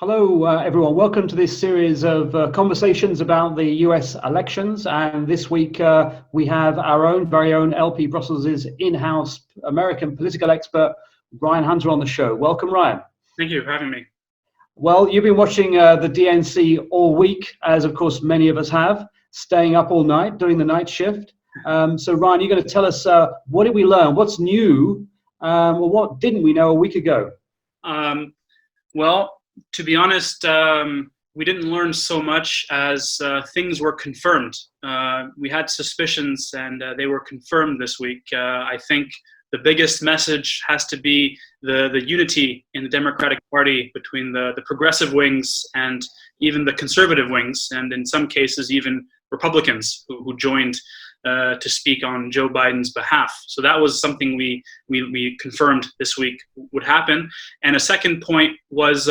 Hello, everyone. Welcome to this series of conversations about the US elections. And this week we have our very own LP Brussels' in-house American political expert, Ryan Hunter, on the show. Welcome, Ryan. Thank you for having me. Well, you've been watching the DNC all week, as of course many of us have, staying up all night, doing the night shift. So, Ryan, you're going to tell us what did we learn? What's new? Or what didn't we know a week ago? Well, to be honest, we didn't learn so much as things were confirmed. We had suspicions and they were confirmed this week. I think the biggest message has to be the unity in the Democratic Party between the progressive wings and even the conservative wings, and in some cases even Republicans who joined to speak on Joe Biden's behalf. So that was something we confirmed this week would happen. And a second point was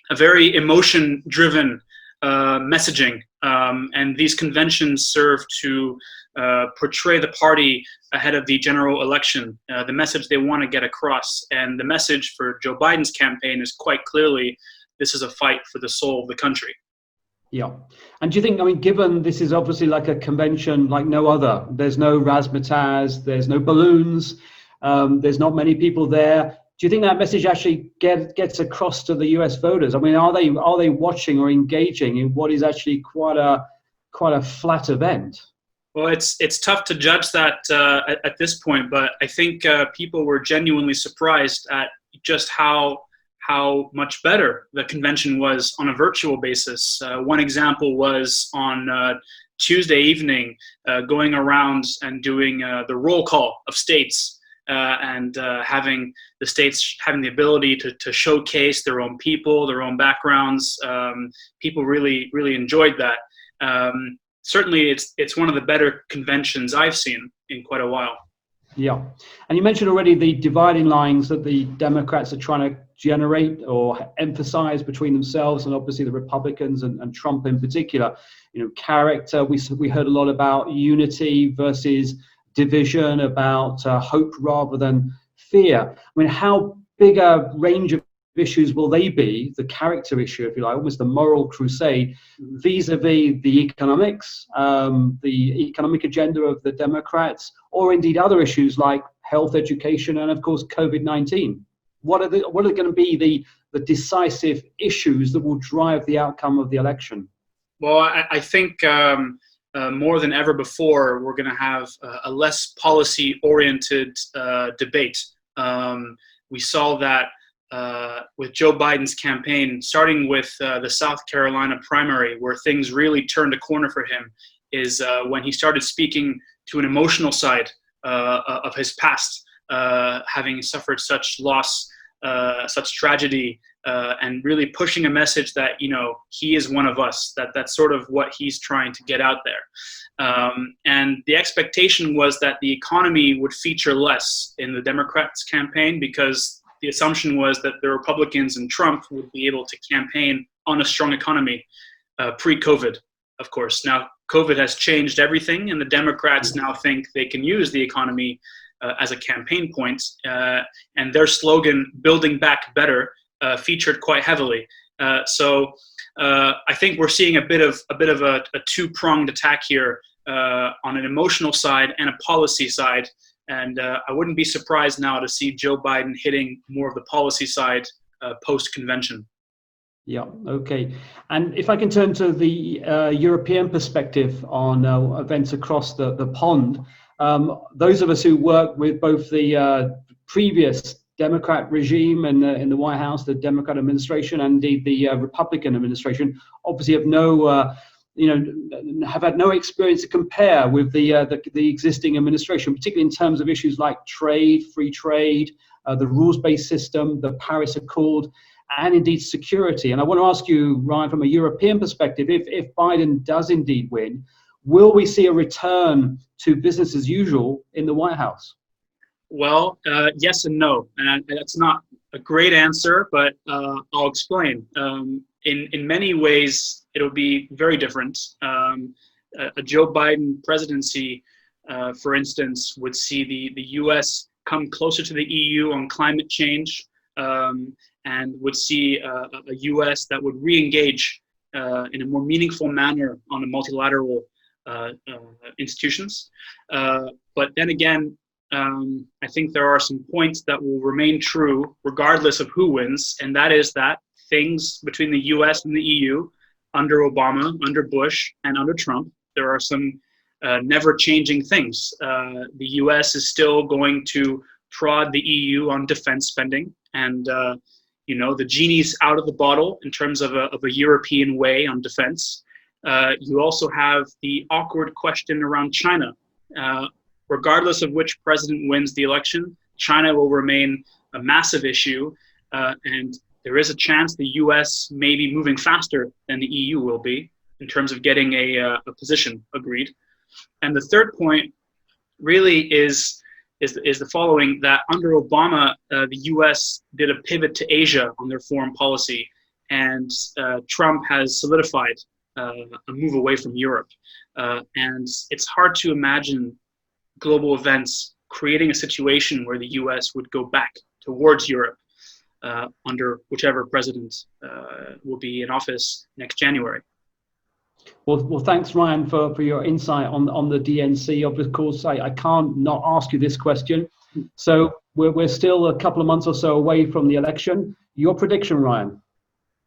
a very emotion-driven messaging. And these conventions serve to portray the party ahead of the general election, the message they want to get across. And the message for Joe Biden's campaign is quite clearly, this is a fight for the soul of the country. Yeah. And do you think, I mean, given this is obviously like a convention like no other, there's no Razzmatazz, there's no balloons, there's not many people there. Do you think that message actually gets across to the US voters? I mean, are they watching or engaging in what is actually quite a flat event? Well, it's tough to judge that at this point, but I think people were genuinely surprised at just how much better the convention was on a virtual basis. One example was on Tuesday evening, going around and doing the roll call of states and having the states having the ability to showcase their own people, their own backgrounds. People really enjoyed that. Certainly, it's one of the better conventions I've seen in quite a while. Yeah. And you mentioned already the dividing lines that the Democrats are trying to generate or emphasize between themselves and obviously the Republicans and Trump in particular. You know, character, we heard a lot about unity versus division, about hope rather than fear. I mean, how big a range of issues will they be, the character issue, if you like, almost the moral crusade, vis-a-vis the economics, the economic agenda of the Democrats, or indeed other issues like health, education, and of course COVID-19? What are going to be the decisive issues that will drive the outcome of the election? Well, I think more than ever before, we're going to have a less policy-oriented debate. We saw that with Joe Biden's campaign, starting with the South Carolina primary, where things really turned a corner for him, is when he started speaking to an emotional side of his past, having suffered such loss, such tragedy, and really pushing a message that, you know, he is one of us, that's sort of what he's trying to get out there. And the expectation was that the economy would feature less in the Democrats' campaign, because the assumption was that the Republicans and Trump would be able to campaign on a strong economy pre-COVID, of course. Now, COVID has changed everything, and the Democrats now think they can use the economy as a campaign point, and their slogan, "Building Back Better," featured quite heavily. So I think we're seeing a bit of a two-pronged attack here on an emotional side and a policy side. And I wouldn't be surprised now to see Joe Biden hitting more of the policy side post-convention. Yeah, okay. And if I can turn to the European perspective on events across the pond, those of us who work with both the previous Democrat regime and in the White House, the Democrat administration, and indeed the Republican administration, obviously have had no experience to compare with the existing administration, particularly in terms of issues like trade, free trade, the rules-based system, the Paris Accord, and indeed security. And I want to ask you, Ryan, from a European perspective, if Biden does indeed win, will we see a return to business as usual in the White House? Well, yes and no. And that's not a great answer, but I'll explain. In many ways, it'll be very different. A Joe Biden presidency, for instance, would see the U.S. come closer to the EU on climate change, and would see a U.S. that would re-engage in a more meaningful manner on the multilateral institutions. But then again, I think there are some points that will remain true regardless of who wins, and that is that things between the US and the EU under Obama, under Bush, and under Trump, there are some never-changing things. The US is still going to prod the EU on defense spending, and the genie's out of the bottle in terms of a European way on defense. You also have the awkward question around China. Regardless of which president wins the election, China will remain a massive issue, and there is a chance the US may be moving faster than the EU will be in terms of getting a position agreed. And the third point really is the following, that under Obama, the US did a pivot to Asia on their foreign policy, and Trump has solidified a move away from Europe. And it's hard to imagine global events creating a situation where the US would go back towards Europe under whichever president will be in office next January. Well, thanks, Ryan, for your insight on the DNC. Of course, I can't not ask you this question. So we're still a couple of months or so away from the election. Your prediction, Ryan?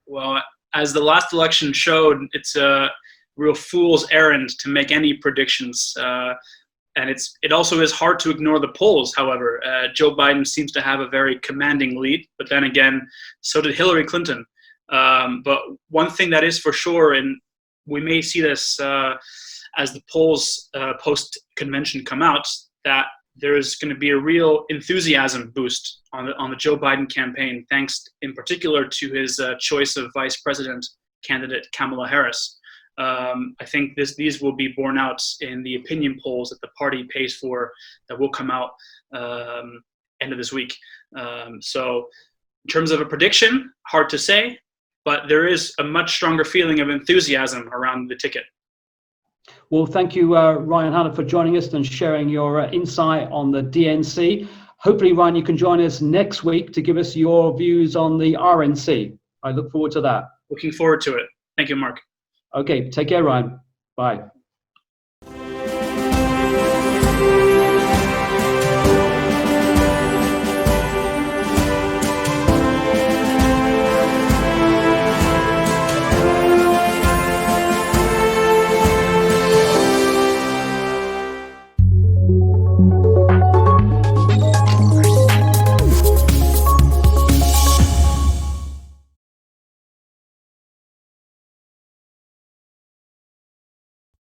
Well, as the last election showed, it's a real fool's errand to make any predictions. And it also is hard to ignore the polls, however. Joe Biden seems to have a very commanding lead, but then again, so did Hillary Clinton. But one thing that is for sure, and we may see this as the polls post-convention come out, that there is going to be a real enthusiasm boost on the Joe Biden campaign, thanks in particular to his choice of vice president candidate Kamala Harris. I think these will be borne out in the opinion polls that the party pays for, that will come out end of this week. So in terms of a prediction, hard to say, but there is a much stronger feeling of enthusiasm around the ticket. Well, thank you, Ryan Hunter, for joining us and sharing your insight on the DNC. Hopefully, Ryan, you can join us next week to give us your views on the RNC. I look forward to that. Looking forward to it. Thank you, Mark. Okay, take care, Ryan. Bye.